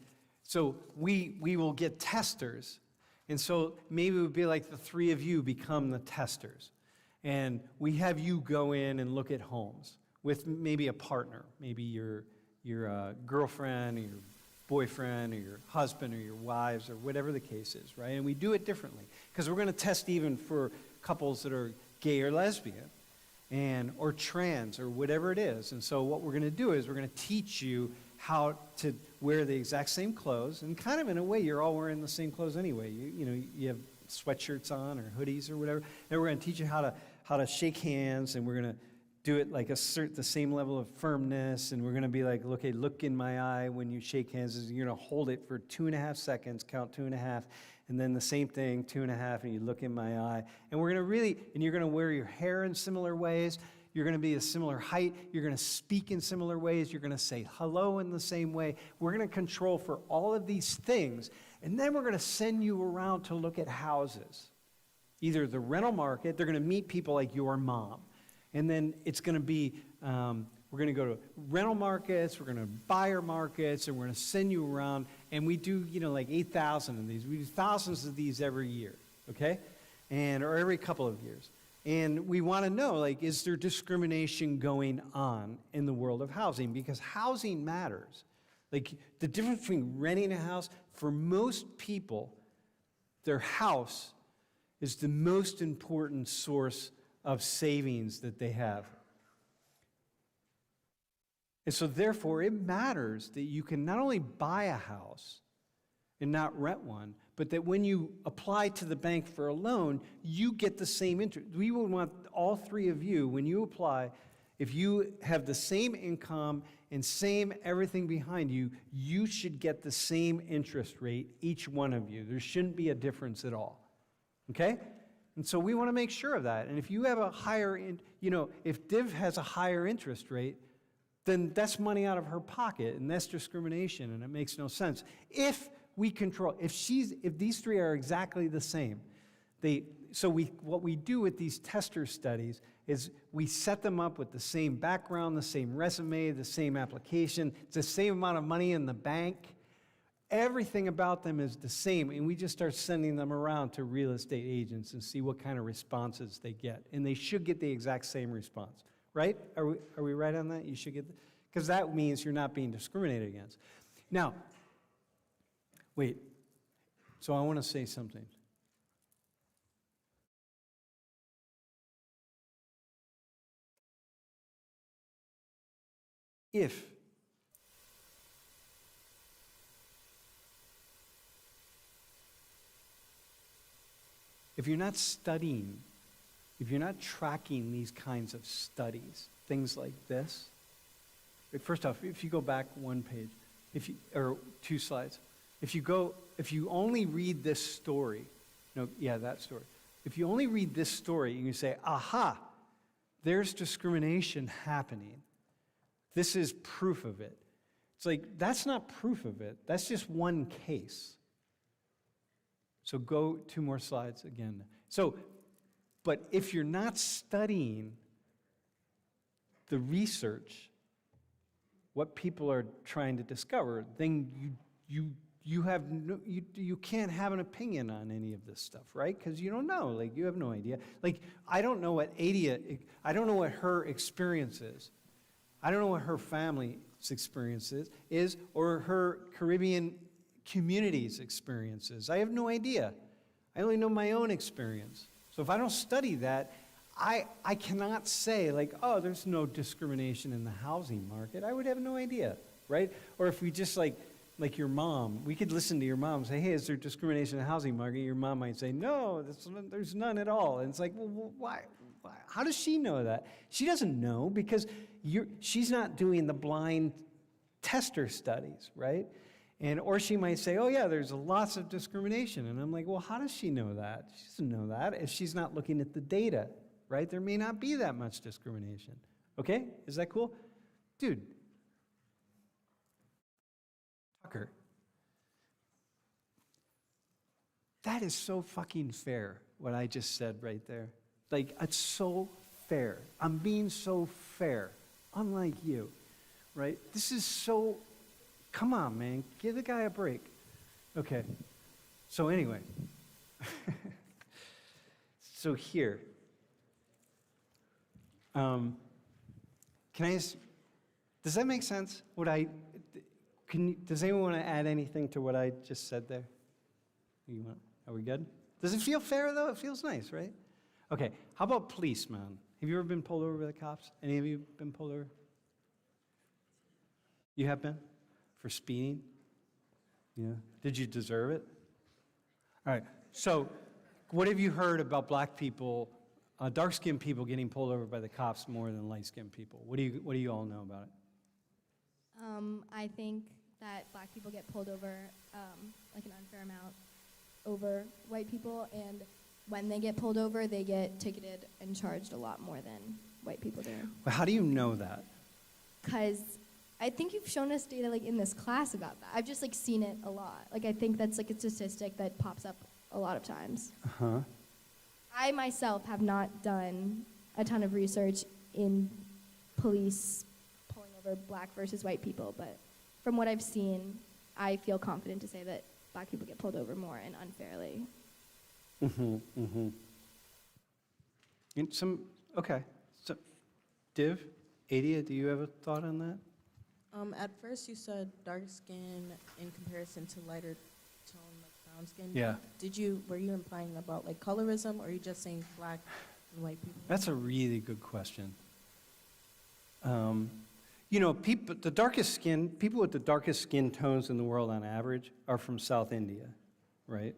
so we will get testers. And so maybe it would be like the three of you become the testers. And we have you go in and look at homes with maybe a partner, maybe your girlfriend or your boyfriend or your husband or your wives or whatever the case is, right? And we do it differently because we're going to test even for couples that are gay or lesbian or trans or whatever it is. And so what we're going to do is we're going to teach you how to wear the exact same clothes, and kind of in a way you're all wearing the same clothes anyway. You have sweatshirts on or hoodies or whatever, and we're going to teach you how to shake hands, and we're going to do it like the same level of firmness, and we're going to be like, okay, look in my eye when you shake hands, and you're going to hold it for 2.5 seconds, count 2.5, and then the same thing, 2.5, and you look in my eye, and we're going to and you're going to wear your hair in similar ways. You're going to be a similar height. You're going to speak in similar ways. You're going to say hello in the same way. We're going to control for all of these things. And then we're going to send you around to look at houses. Either the rental market, they're going to meet people like your mom. And then it's going to be, we're going to go to rental markets, we're going to buyer markets, and we're going to send you around. And we do, like 8,000 of these. We do thousands of these every year, okay? Or every couple of years. And we want to know, is there discrimination going on in the world of housing? Because housing matters. The difference between renting a house, for most people, their house is the most important source of savings that they have. And so therefore, it matters that you can not only buy a house and not rent one, but that when you apply to the bank for a loan, you get the same interest. We would want all three of you, when you apply, if you have the same income and same everything behind you, you should get the same interest rate, each one of you. There shouldn't be a difference at all, okay? And so we want to make sure of that. And if you have a higher, if Div has a higher interest rate, then that's money out of her pocket, and that's discrimination, and it makes no sense. If we control, if these three are exactly the same, what we do with these tester studies is we set them up with the same background, the same resume, the same application, it's the same amount of money in the bank. Everything about them is the same, and we just start sending them around to real estate agents and see what kind of responses they get. And they should get the exact same response, right? Are we right on that? You should get, because that means you're not being discriminated against. Now, wait, so I want to say something. If you're not studying, if you're not tracking these kinds of studies, things like this, first off, if you go back one page, or 2 slides, if you only read this story, that story. If you only read this story and you say, aha, there's discrimination happening. This is proof of it. It's that's not proof of it. That's just one case. So go 2 more slides again. But if you're not studying the research, what people are trying to discover, then you can't have an opinion on any of this stuff, right? Because you don't know, you have no idea. I don't know what I don't know what her experience is. I don't know what her family's experience is or her Caribbean community's experiences. I have no idea. I only know my own experience. So if I don't study that, I cannot say oh, there's no discrimination in the housing market. I would have no idea, right? Or if we just like your mom, we could listen to your mom and say, hey, is there discrimination in the housing market? Your mom might say, no, there's none at all. And it's well, why? How does she know that? She doesn't know because she's not doing the blind tester studies, right? Or she might say, oh yeah, there's lots of discrimination. And I'm well, how does she know that? She doesn't know that if she's not looking at the data, right? There may not be that much discrimination. Okay, is that cool? Dude, Tucker, that is so fucking fair, what I just said right there. It's so fair. I'm being so fair, unlike you, right? This is so, come on, man, give the guy a break. Okay, so anyway, so here, can I just, does that make sense? Does anyone want to add anything to what I just said there? Are we good? Does it feel fair, though? It feels nice, right? Okay, how about policemen? Have you ever been pulled over by the cops? Any of you been pulled over? You have been? For speeding? Yeah. Did you deserve it? All right, so what have you heard about black people, dark-skinned people getting pulled over by the cops more than light-skinned people? What do you all know about it? I think that black people get pulled over like an unfair amount over white people, and when they get pulled over, they get ticketed and charged a lot more than white people do. Well, how do you know that? Because I think you've shown us data like in this class about that. I've just like seen it a lot. Like I think that's like a statistic that pops up a lot of times. Uh-huh. I myself have not done a ton of research in police pulling over black versus white people, but from what I've seen, I feel confident to say that black people get pulled over more and unfairly. Okay. So, Div, Adia, do you have a thought on that? At first, you said dark skin in comparison to lighter tone, like brown skin. Yeah. Were you implying about like colorism, or are you just saying black and white people? That's a really good question. You know, people with the darkest skin tones in the world on average are from South India, right?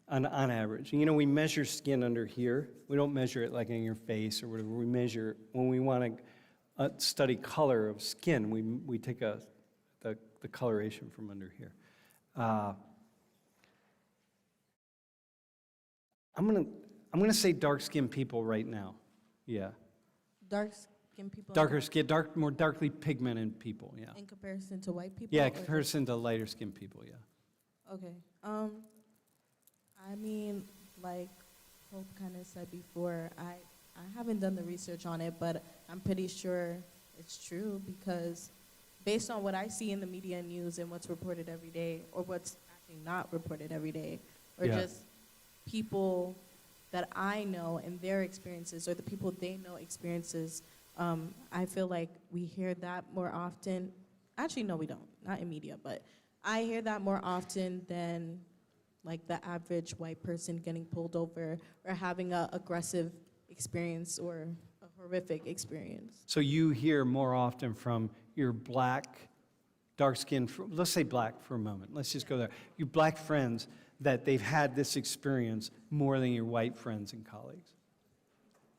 On average. You know, we measure skin under here. We don't measure it like in your face or whatever. We measure, when we want to study color of skin, we take the coloration from under here. I'm gonna say dark-skinned people right now. Yeah. Dark skin people. Darker skin, more darkly pigmented people, yeah. In comparison to white people. Yeah, or in comparison to lighter skinned people, yeah. Okay. I mean, like Hope kind of said before, I haven't done the research on it, but I'm pretty sure it's true because based on what I see in the media and news and what's reported every day, or what's actually not reported every day, or Yeah. just people that I know and their experiences, or the people they know experiences, I feel like we hear that more often. Actually, no, we don't. Not in media, but I hear that more often than like the average white person getting pulled over or having a aggressive experience or a horrific experience. So you hear more often from your black, dark-skinned, let's say black for a moment. Let's just go there. Your black friends that they've had this experience more than your white friends and colleagues.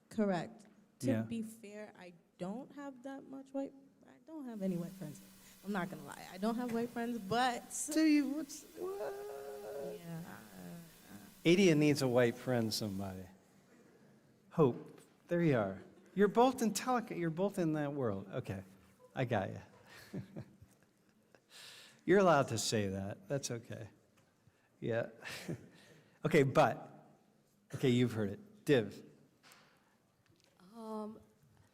Correct. To Yeah. be fair, I don't have that much I don't have any white friends. I'm not gonna lie. I don't have white friends, but Do you? What? yeah. Adia needs a white friend, somebody. Hope, there you are. You're both intelligent. You're both in that world. Okay, I got you. You're allowed to say that. That's okay. Yeah. Okay, you've heard it. Div.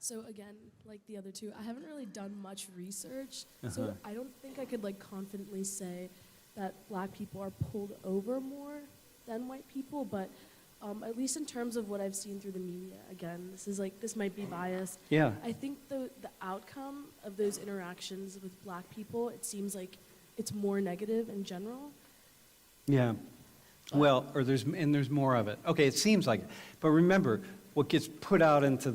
So again, like the other two, I haven't really done much research, Uh-huh. so I don't think I could like confidently say that black people are pulled over more than white people, but at least in terms of what I've seen through the media, again, this might be biased. Yeah. I think the outcome of those interactions with black people, it seems like it's more negative in general. Yeah. Well, there's more of it. Okay, it seems like it. But remember, what gets put out onto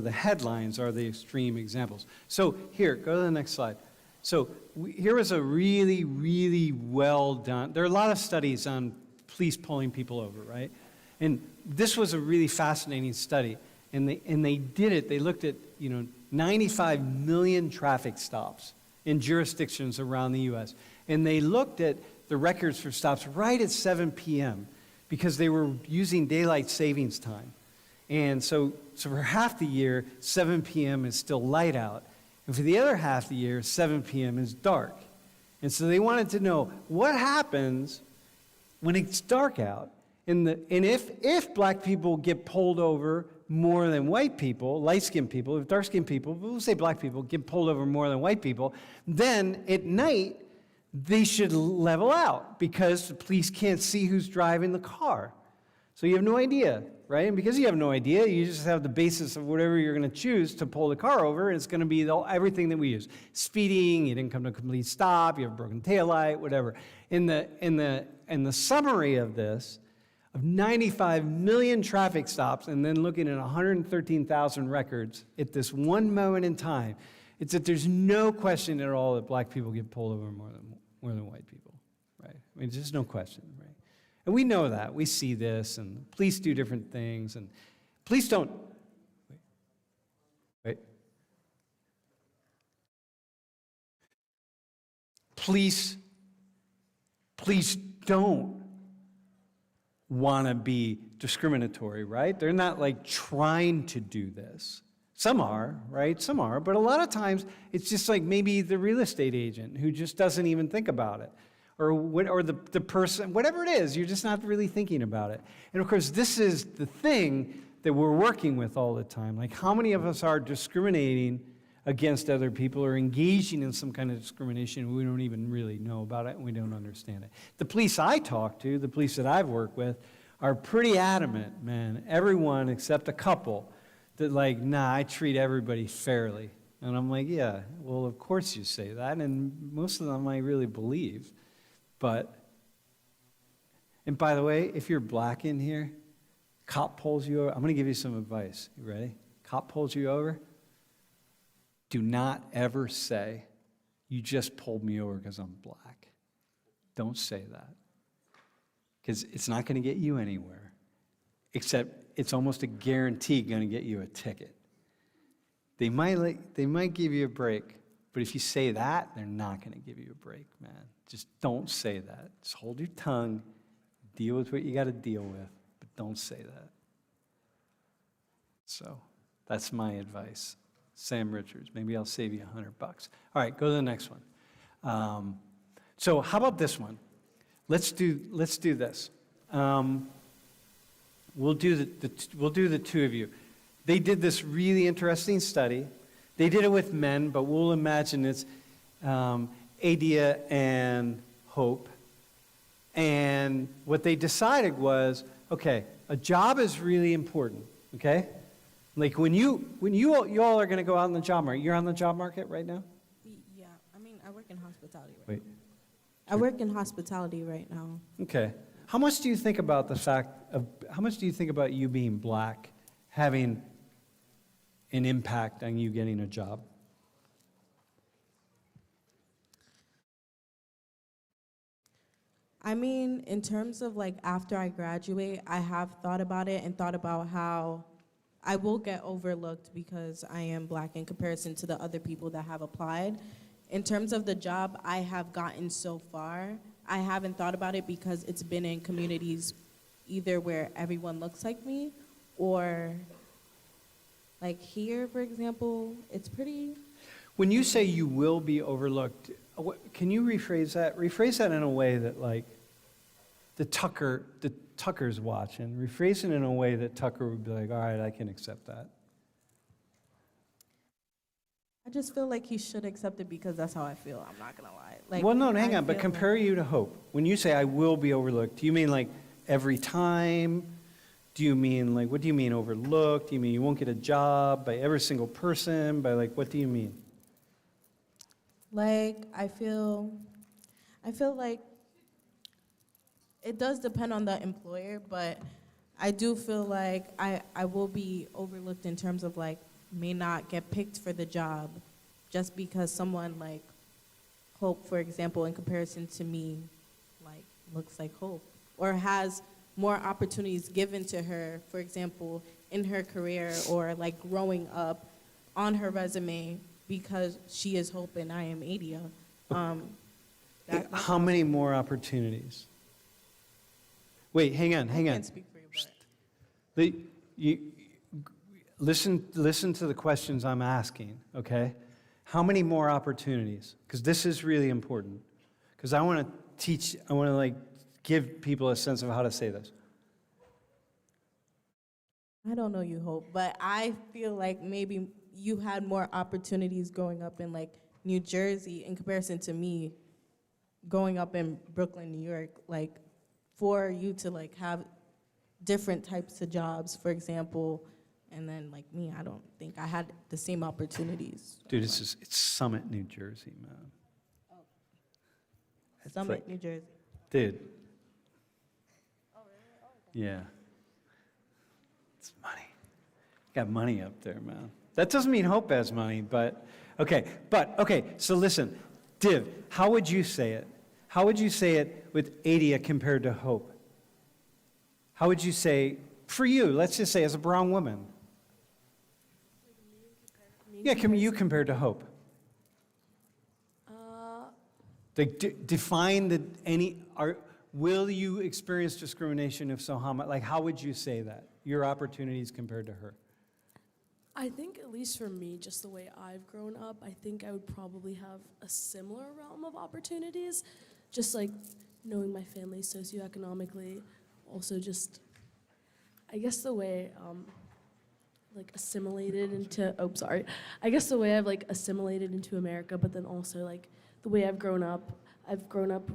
the headlines are the extreme examples. So here, go to the next slide. So here was a really, really well done. There are a lot of studies on police pulling people over, right? And this was a really fascinating study. And they did it. They looked at 95 million traffic stops in jurisdictions around the U.S. And they looked at the records for stops right at 7 p.m. because they were using daylight savings time. And so for half the year, 7 p.m. is still light out. And for the other half of the year, 7 p.m. is dark. And so they wanted to know what happens when it's dark out. And if black people get pulled over more than white people, light-skinned people, if dark-skinned people, but we'll say black people, get pulled over more than white people, then at night, they should level out because the police can't see who's driving the car. So you have no idea, right? And because you have no idea, you just have the basis of whatever you're going to choose to pull the car over, and it's going to be everything that we use. Speeding, you didn't come to a complete stop, you have a broken taillight, whatever. In the summary of this, of 95 million traffic stops, and then looking at 113,000 records at this one moment in time, it's that there's no question at all that black people get pulled over more than white people, right? I mean, there's no question, right? And we know that. We see this, and police do different things, and police don't. Wait. Police don't want to be discriminatory, right? They're not like trying to do this. Some are, right? Some are, but a lot of times it's just like maybe the real estate agent who just doesn't even think about it. Or the person, whatever it is, you're just not really thinking about it. And of course, this is the thing that we're working with all the time. Like, how many of us are discriminating against other people or engaging in some kind of discrimination and we don't even really know about it and we don't understand it? The police I talk to, the police that I've worked with, are pretty adamant, man, everyone except a couple, that like, nah, I treat everybody fairly. And I'm like, yeah, well, of course you say that, and most of them I really believe. But, and by the way, if you're black in here, cop pulls you over, I'm going to give you some advice. You ready? Cop pulls you over. Do not ever say, you just pulled me over because I'm black. Don't say that. Because it's not going to get you anywhere. Except it's almost a guarantee going to get you a ticket. They might give you a break, but if you say that, they're not going to give you a break, man. Just don't say that. Just hold your tongue, deal with what you got to deal with, but don't say that. So that's my advice. Sam Richards, maybe I'll save you $100. All right, go to the next one. So how about this one? Let's do this. We'll do the two of you. They did this really interesting study. They did it with men, but we'll imagine it's Adia and Hope. And what they decided was, okay, a job is really important, okay? Like when you all are going to go out on the job market. You're on the job market right now? Yeah, I mean, I work in hospitality Wait. I work in hospitality right now. Okay. How much do you think about how much do you think about you being black having an impact on you getting a job? I mean, in terms of like after I graduate, I have thought about it and thought about how I will get overlooked because I am black in comparison to the other people that have applied. In terms of the job I have gotten so far, I haven't thought about it because it's been in communities either where everyone looks like me or like here, for example, it's pretty... When you say you will be overlooked, can you rephrase that? Rephrase that in a way that like the Tucker's watching. Rephrase it in a way that Tucker would be like, all right, I can accept that. I just feel like he should accept it because that's how I feel. I'm not gonna lie. Like, well, no, hang I on, but feel compare you to Hope. When you say I will be overlooked, do you mean like every time? Do you mean like, what do you mean overlooked? Do you mean you won't get a job by every single person? By like, what do you mean? Like, I feel like it does depend on the employer, but I do feel like I will be overlooked in terms of like may not get picked for the job just because someone like Hope, for example, in comparison to me, like looks like Hope or has more opportunities given to her, for example, in her career or like growing up on her resume because she is Hope and I am Adia. How many more opportunities? Wait, hang on. I can't speak for you, but Listen to the questions I'm asking, okay? How many more opportunities? Because this is really important. Because I want to like give people a sense of how to say this. I don't know you, Hope, but I feel like maybe you had more opportunities growing up in like New Jersey in comparison to me growing up in Brooklyn, New York, like for you to like have different types of jobs, for example, and then like me, I don't think I had the same opportunities. Dude, it's Summit, New Jersey, man. It's Summit, like- New Jersey. Dude. Yeah. It's money. Got money up there, man. That doesn't mean Hope has money, but okay, so listen, Div, how would you say it? How would you say it with Adia compared to Hope? How would you say, for you, let's just say as a brown woman? Yeah, you compared to Hope. Define will you experience discrimination? If so, how much? Like, how would you say that? Your opportunities compared to her? I think, at least for me, just the way I've grown up, I think I would probably have a similar realm of opportunities. Just like knowing my family socioeconomically, also just, I guess the way, like assimilated into, I guess the way I've like assimilated into America, but then also like the way I've grown up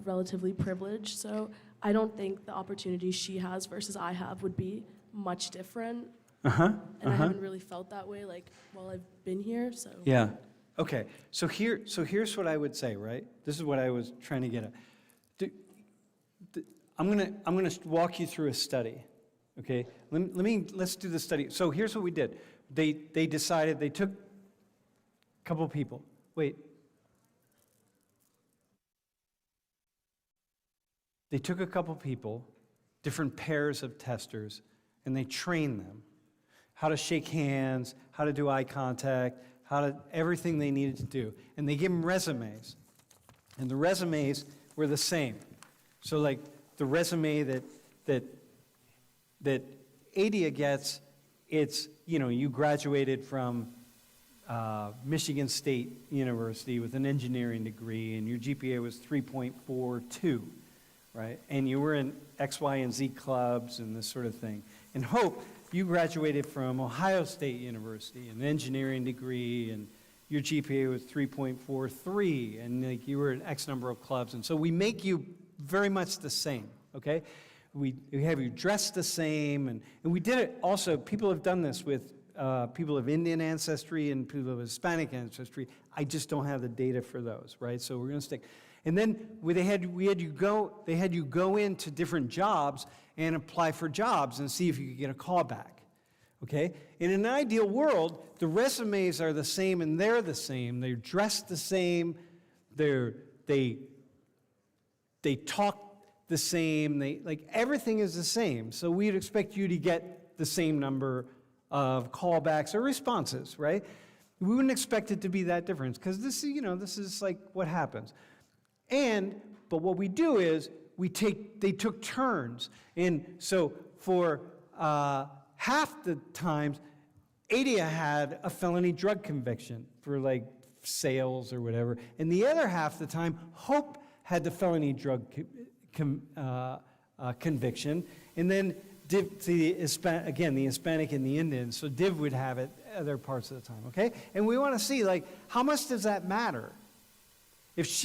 relatively privileged. So I don't think the opportunities she has versus I have would be much different. And I haven't really felt that way like while I've been here, so. Yeah. Okay. So here's what I would say, right? This is what I was trying to get at. I'm gonna walk you through a study. Okay. Let's do the study. So here's what we did. They decided, they took a couple people. Wait. They took a couple people, different pairs of testers, and they trained them how to shake hands, how to do eye contact, everything they needed to do. And they gave them resumes. And the resumes were the same. So like the resume that Adia gets, it's, you graduated from Michigan State University with an engineering degree, and your GPA was 3.42, right? And you were in X, Y, and Z clubs and this sort of thing. And Hope, you graduated from Ohio State University, an engineering degree, and your GPA was 3.43, and like you were in X number of clubs. And so we make you very much the same, okay? We have you dressed the same, and we did it also, people have done this with people of Indian ancestry and people of Hispanic ancestry. I just don't have the data for those, right? So we're gonna stick. And then they had you go into different jobs and apply for jobs and see if you could get a call back, okay? In an ideal world, the resumes are the same and they're the same. They're dressed the same. They talk the same. Like everything is the same. So we'd expect you to get the same number of callbacks or responses, right? We wouldn't expect it to be that different because this is like what happens. But what we do is they took turns. And so for half the times, Adia had a felony drug conviction for like sales or whatever. And the other half the time, Hope had the felony drug conviction. And then Div, the Hispanic and the Indian, so Div would have it other parts of the time, okay? And we want to see, like, how much does that matter? If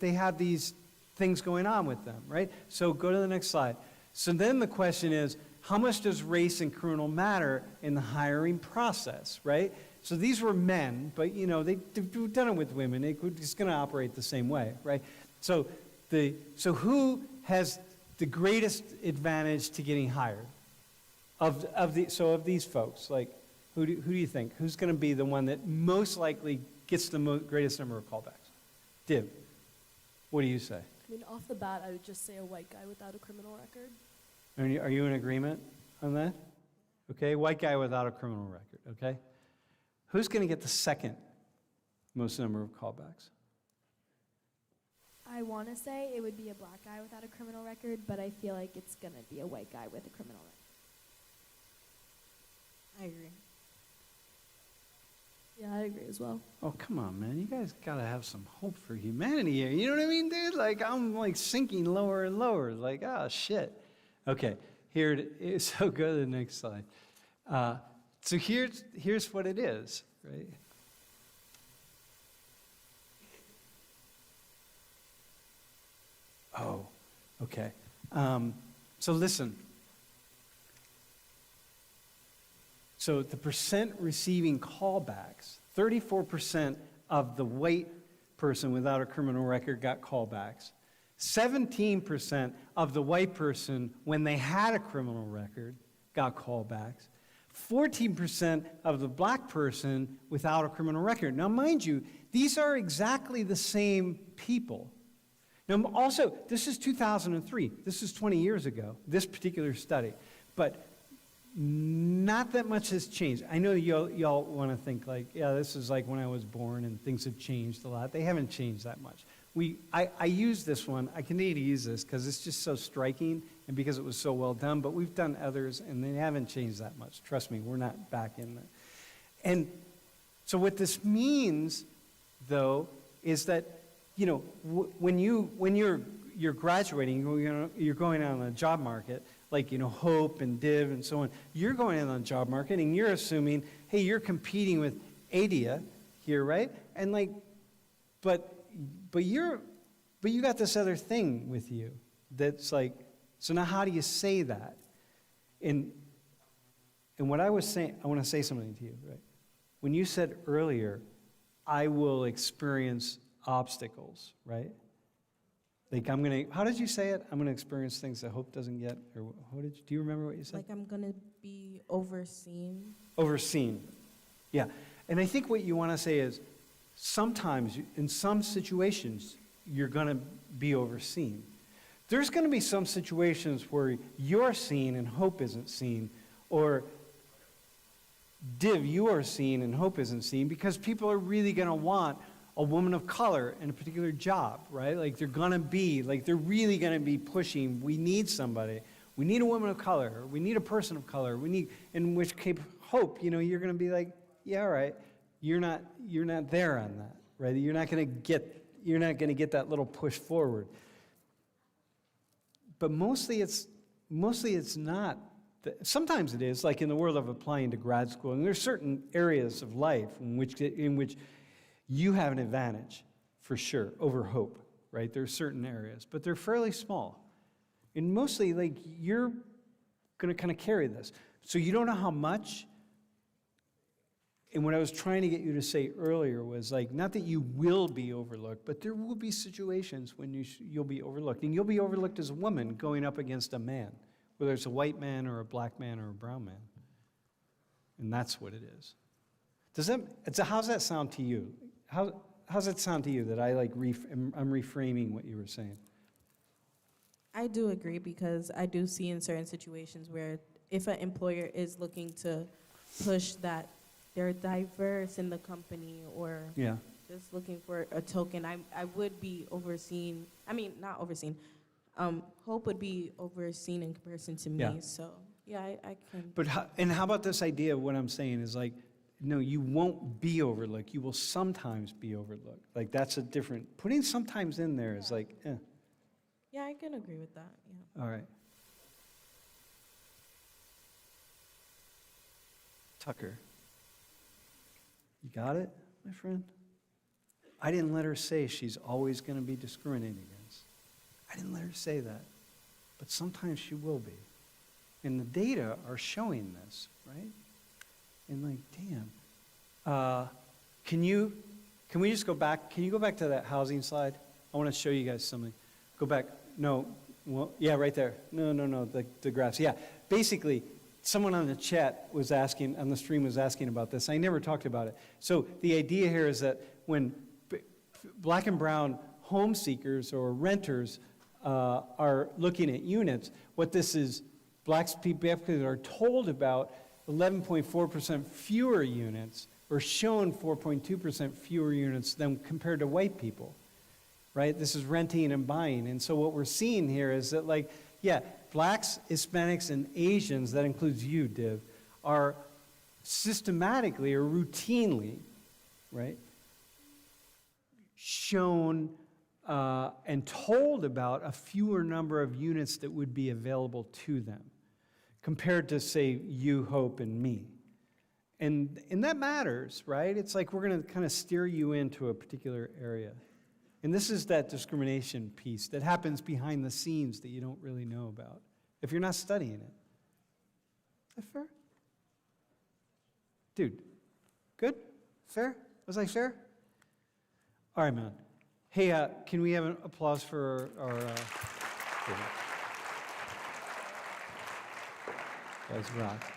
they have these things going on with them, right? So go to the next slide. So then the question is, how much does race and criminal matter in the hiring process, right? So these were men, but they've done it with women. It's going to operate the same way, right? So who has the greatest advantage to getting hired? Of these folks, like who do you think? Who's going to be the one that most likely gets the greatest number of callbacks? Div, what do you say? I mean, off the bat, I would just say a white guy without a criminal record. Are you in agreement on that? Okay, white guy without a criminal record, okay? Who's going to get the second most number of callbacks? I want to say it would be a black guy without a criminal record, but I feel like it's going to be a white guy with a criminal record. I agree. Yeah, I agree as well. Oh, come on, man. You guys got to have some hope for humanity here. You know what I mean, dude? Like, I'm like sinking lower and lower. Like, oh, shit. Okay, here it is. So go to the next slide. So here's what it is, right? Oh, okay. So listen. So the percent receiving callbacks, 34% of the white person without a criminal record got callbacks. 17% of the white person, when they had a criminal record, got callbacks. 14% of the black person without a criminal record. Now, mind you, these are exactly the same people. Now, also, this is 2003. This is 20 years ago, this particular study. But not that much has changed. I know y'all want to think like, yeah, this is like when I was born and things have changed a lot. They haven't changed that much. I use this one. I continue to use this because it's just so striking and because it was so well done. But we've done others, and they haven't changed that much. Trust me, we're not back in that. And so what this means, though, is that when you're graduating, you're going out on the job market, like Hope and Div and so on. You're going in on the job market, and you're assuming, hey, you're competing with Adia here, right? And like, but you got this other thing with you that's like, so now how do you say that? And what I was saying, I want to say something to you, right? When you said earlier, I will experience obstacles, right? Like how did you say it? I'm going to experience things that Hope doesn't get, or do you remember what you said? Like I'm going to be overseen. Overseen, yeah. And I think what you want to say is, sometimes, in some situations, you're going to be overseen. There's going to be some situations where you're seen and Hope isn't seen, or Div, you are seen and Hope isn't seen, because people are really going to want a woman of color in a particular job, right? Like they're really going to be pushing, we need somebody. We need a woman of color, or we need a person of color. In which case, Hope, you're going to be like, yeah, all right. You're not there on that, right? You're not going to get that little push forward. But mostly it's not. Sometimes it is, like in the world of applying to grad school, and there's certain areas of life in which you have an advantage, for sure, over Hope, right? There's certain areas, but they're fairly small. And mostly, like, you're going to kind of carry this. So you don't know how much. And what I was trying to get you to say earlier was, like, not that you will be overlooked, but there will be situations when you'll be overlooked. And you'll be overlooked as a woman going up against a man, whether it's a white man or a black man or a brown man. And that's what it is. How's that sound to you? How's it sound to you that I'm reframing what you were saying? I do agree, because I do see in certain situations where if an employer is looking to push that they're diverse in the company, or just looking for a token, I would be overseen. I mean, not overseen. Hope would be overseen in comparison to me. Yeah. So, yeah, I can. But how about this idea of what I'm saying is, like, no, you won't be overlooked. You will sometimes be overlooked. Like, that's a different, putting sometimes in there is like, eh. Yeah, I can agree with that. Yeah. All right. Tucker. You got it, my friend? I didn't let her say she's always going to be discriminated against. I didn't let her say that. But sometimes she will be. And the data are showing this, right? And like, damn. Can we just go back? Can you go back to that housing slide? I want to show you guys something. Go back. No. Well, yeah, right there. No. The graphs. Yeah. Basically, someone on the chat was asking, on the stream was asking about this. I never talked about it. So the idea here is that when black and brown home seekers or renters are looking at units, what this is, black people are told about 11.4% fewer units, or shown 4.2% fewer units than compared to white people, right? This is renting and buying. And so what we're seeing here is that, like, yeah, blacks, Hispanics, and Asians, that includes you, Div, are systematically or routinely, right, shown and told about a fewer number of units that would be available to them compared to, say, you, Hope, and me. And that matters, right? It's like we're going to kind of steer you into a particular area. And this is that discrimination piece that happens behind the scenes that you don't really know about. if you're not studying it. Is that fair? Dude, good? Fair? Was I fair? All right, man. Hey, can we have an applause for our guys rock.